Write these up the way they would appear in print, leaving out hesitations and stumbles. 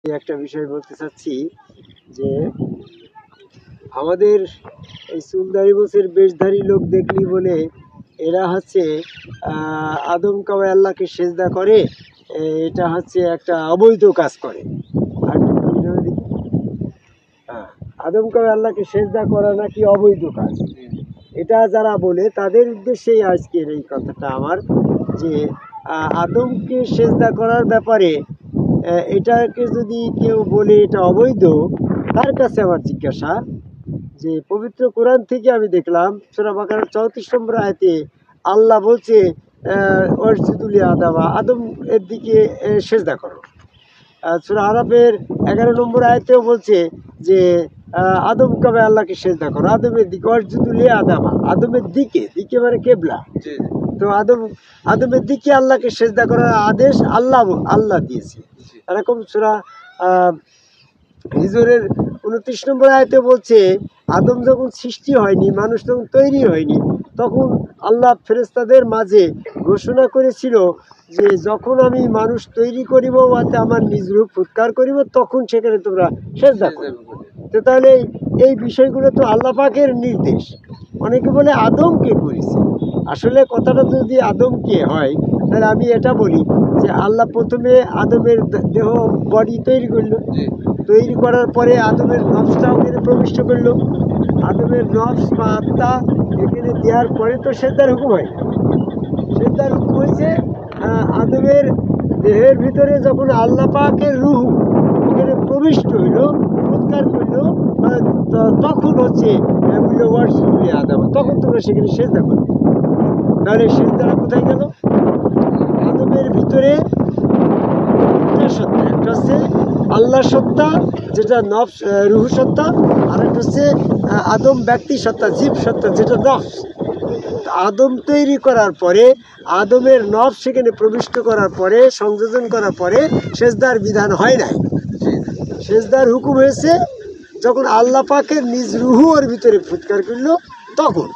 একটা বিষয় বলতে চাচ্ছি যে আমাদের এই চুলদারি বছর বেশধারী লোক দেখলি বলে এরা হচ্ছে আদম কাওয়ায় আল্লাহকে সেজদা করে, এটা হচ্ছে একটা অবৈধ কাজ করে। আর আদম কাওয়ায় আল্লাহকে সেজদা করা নাকি অবৈধ কাজ, এটা যারা বলে তাদের উদ্দেশ্যেই আজকের এই কথাটা আমার, যে আদমকে সেজদা করার ব্যাপারে এটাকে যদি কেউ বলে এটা অবৈধ, তার কাছে আমার জিজ্ঞাসা যে পবিত্র কোরআন থেকে আমি দেখলাম সূরা বাকারার 34 নম্বর আয়াতে আল্লাহ বলছে ওয়াসজুদু আদামা, আদম এর দিকে সেজদা করো। সূরা আরাফের 11 নম্বর আয়াতেও বলছে যে আদম কবে আল্লাহকে সেজদা করো, আদমের দিকে ওয়াসজুদু আদামা, আদমের দিকে, দিকে মানে কেবলা। তো আদমের দিকে আল্লাহকে সেজদা করার আদেশ আল্লাহ দিয়েছে। এরকম সূরা হিজরের 29 নম্বর আয়াতে বলছে আদম যখন সৃষ্টি হয়নি, মানুষ যখন তৈরি হয়নি, তখন আল্লাহ ফেরেশতাদের মাঝে ঘোষণা করেছিল যে যখন আমি মানুষ তৈরি করিব ওতে আমার নিজ রূপ ফুৎকার করিব, তখন সেখানে তোমরা সেজদা করবে। তো তাহলে এই বিষয়গুলো তো আল্লাহ পাকের নির্দেশ। অনেকে বলে আদমকে করেছে, আসলে কথাটা যদি আদমকে হয় তাহলে আমি এটা বলি যে আল্লাহ প্রথমে আদমের দেহ বডি তৈরি করলো, তৈরি করার পরে আদমের নফসটা ওখানে প্রবিষ্ট করলো, আদমের নফস বা আত্মা এখানে দেওয়ার পরে তো সেজদার হুকুম হয়। সেজদার হুকুম হয়েছে আদমের দেহের ভিতরে যখন আল্লাহ পাকের রুহু ওখানে প্রবিষ্ট হইলো, উৎকার করলো, তখন হচ্ছে আদম, তখন তোমরা সেখানে সেজদা করবে। তাহলে সেজদাটা কোথায় গেল? আদমের ভিতরে সত্তা, একটা হচ্ছে আল্লাহ সত্তা যেটা নফস রুহু সত্তা, আর একটা হচ্ছে আদম ব্যক্তি সত্তা জীব সত্তা যেটা নফস। আদম তৈরি করার পরে আদমের নফস সেখানে প্রবিষ্ট করার পরে, সংযোজন করার পরে সেজদার বিধান হয় নাই। সেজদার হুকুম হয়েছে যখন আল্লাহ পাকের নিজ রুহু ওর ভিতরে ফুৎকার করলো তখন।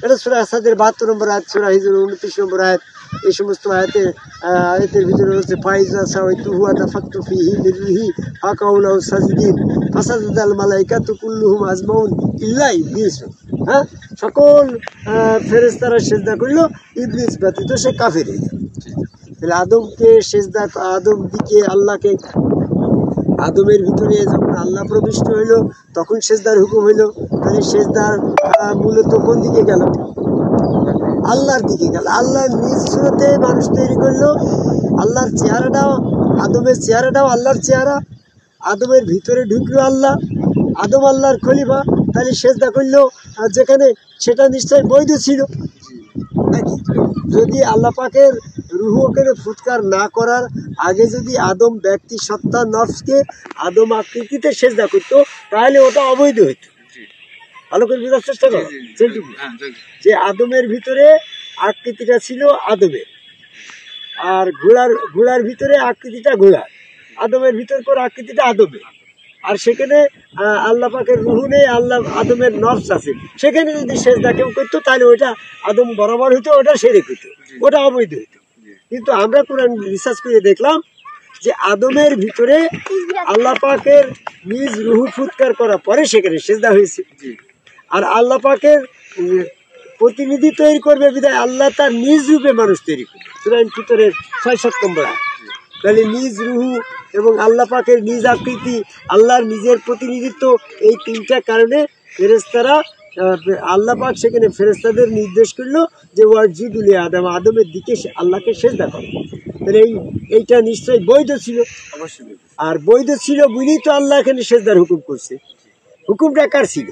এটা সূরা আসাদের 72 নম্বর আয়াত, সূরা হিজর 29 নম্বর আয়াত। এই সমস্ত আয়াতের ভিতরে হচ্ছে ফাইজা সাওয়াইতুহু ওয়া নাফাখতু ফীহি মির রূহি ফাকাউ লাহু সাজিদিন ফাসাজাদাল মালাইকাতু কুল্লুহুম আজমাউন ইল্লা ইবলিস। সকল ফেরেশতারা সেজদা করলো, ইবলিস ব্যতীত সে কাফের হয়ে গেল। তাহলে আদমকে সেজদা, আদম দিকে আল্লাহকে, আদমের ভিতরে যখন আল্লাহ প্রবিষ্ট হইল তখন সেজদার হুকুম হইল। তাহলে সেজদার মূলত কোন দিকে গেল? আল্লাহর দিকে গেল। আল্লাহর নিজ সুরতে মানুষ তৈরি করলো, আল্লাহর চেহারাটাও, আদমের চেহারাটাও আল্লাহর চেহারা, আদমের ভিতরে ঢুকলো আল্লাহ, আদম আল্লাহর খলিফা। তাহলে সেজদা করলো যেখানে, সেটা নিশ্চয়ই বৈধ ছিল নাকি? যদি আল্লাহ পাকের রুহু ওখানে ফুৎকার না করার আগে যদি আদম ব্যক্তি সত্তা নফসকে আদম আকৃতিতে সেজদা করতো তাহলে ওটা অবৈধ হইতো। ভালো করে বোঝার চেষ্টা করো যে আদমের ভিতরে আকৃতিটা ছিল আদমের, আর ঘোড়ার ভিতরে আকৃতিটা ঘোড়ার, আদমের ভিতর করে আকৃতিটা আদমের, আর সেখানে আল্লাহ পাকের রুহু নেই, আদমের নফস আছে। সেখানে যদি সেজদা কেউ করতো তাহলে ওইটা আদম বরাবর হইতো, ওটা সেরেক হইতো, ওটা অবৈধ হইতো। কিন্তু আমরা কোরআন রিসার্চ করে দেখলাম যে আদমের ভিতরে আল্লাহ পাকের নিজ রুহু ফুৎকার করার পরে সেখানে সেজদা হয়েছে। আর আল্লাহ পাকের প্রতিনিধি তৈরি করবে বিধায় আল্লাহ তার নিজ রূপে মানুষ তৈরি করবে। সূরা ফিতরের 6-7 নম্বর আয়াত। তাহলে নিজ রুহু এবং আল্লাহ পাকের নিজ আকৃতি, আল্লাহর নিজের প্রতিনিধিত্ব, এই তিনটা কারণে ফেরেশতারা, আল্লাহ পাক সেখানে ফেরেশতাদের নির্দেশ করলো যে ওয়াসজুদু আদম, আদমের দিকে আল্লাহকে সেজদা করো। তাহলে এইটা নিশ্চয়ই বৈধ ছিল। আর বৈধ ছিল বলেই তো আল্লাহ এখানে সেজদার হুকুম করছে। হুকুমটা কার ছিল?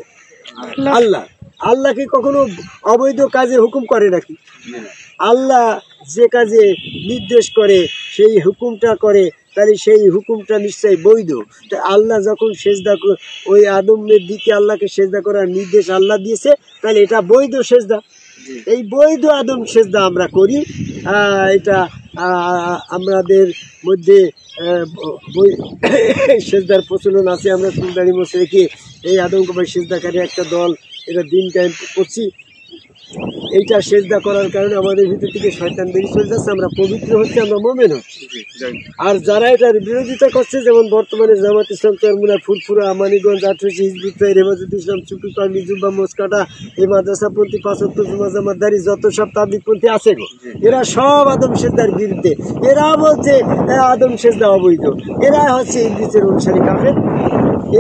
আল্লাহ। আল্লাহ কি কখনো অবৈধ কাজে হুকুম করে নাকি? আল্লাহ যে কাজে নির্দেশ করে সেই হুকুমটা করে, তাহলে সেই হুকুমটা নিশ্চয়ই বৈধ। তো আল্লাহ যখন সেজদা, ওই আদমের দিকে আল্লাহকে সেজদা করার নির্দেশ আল্লাহ দিয়েছে, তাহলে এটা বৈধ সেজদা। এই বৈধ আদম সেজদা আমরা করি। এটা আমাদের মধ্যে সেজদার প্রচলন আছে। আমরা চুলদাড়ি মোছে রেখে এই আদম কবাই সেজদাকারী একটা দল, এটা দিন টাইম করছি। এইটা সেজদা করার কারণে আমাদের ভিতর থেকে শয়তান বেরিয়ে চলে যাচ্ছে, আমরা পবিত্র হচ্ছে, আমরা মুমিন হচ্ছি। আর যারা এটার বিরোধিতা করছে, যেমন বর্তমানে জামাত ইসলাম, চরমুনা, ফুরফুরা, মানিকগঞ্জ, আটরশি, হিজবুত তাহরীর, হেফাজত ইসলাম, চুপি পাগড়ি, জুব্বা, মোচকাটা, এই মাদ্রাসাপন্থী, পাঁচ ওয়াক্ত নামাজ জামাতদারি যত সব তাবলীগপন্থী আছে গো, এরা সব আদম সেজদার বিরুদ্ধে। এরা বলছে আদম সেজদা অবৈধ, এরা হচ্ছে ইবলিসের অনুসারী কাফের।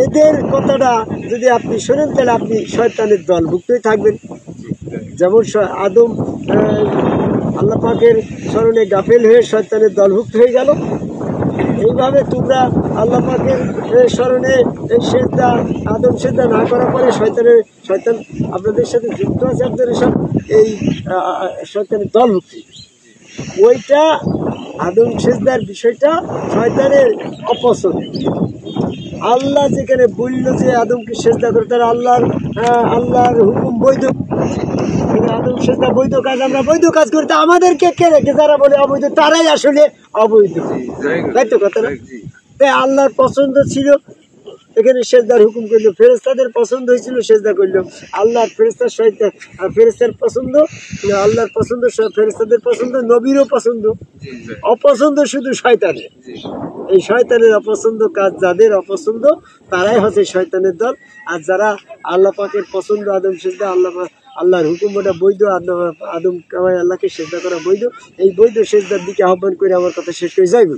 এদের কথাটা যদি আপনি শোনেন তাহলে আপনি শয়তানের দলভুক্তই থাকবেন। যেমন আদম আল্লাহ পাকের স্মরণে গাফেল হয়ে শয়তানের দলভুক্ত হয়ে গেল, এইভাবে তোমরা আল্লাহ পাকের স্মরণে সেজদা, আদম সেজদা না করার পরে শয়তান আপনাদের সাথে যুক্ত আছে, আপনাদের সব এই শয়তানের দলভুক্ত। ওইটা আদম সেজদার বিষয়টা শয়তানের অপছন্দ। আল্লাহ যেখানে বলল যে আদমকে সেজদা করে, তারা আল্লাহর হুকুম বৈধ, আদম সেজদা বৈধ কাজ, আমরা বৈধ কাজ করি, তা আমাদেরকে কে রেখে যারা বলে অবৈধ তারাই আসলে অবৈধ, তাই তো কথা না? তাই আল্লাহর পছন্দ ছিল এখানে সেজদার হুকুম করলো, ফেরেশতাদের পছন্দ হয়েছিল সেজদা করলো। আল্লাহর ফেরেশতার পছন্দ, আল্লাহর পছন্দ, ফেরেশতাদের পছন্দ, নবীরও পছন্দ। অপছন্দ শুধু শয়তানের। এই শয়তানের অপছন্দ কাজ যাদের অপছন্দ, তারাই হচ্ছে শয়তানের দল। আর যারা আল্লাহ পাকের পছন্দ, আদম সেজদা, আল্লাহর হুকুম ওটা বৈধ, আদম কামাই আল্লাহকে সেজদা করা বৈধ, এই বৈধ সেজদার দিকে আহ্বান করে আমার কথা শেষ করে যাইব।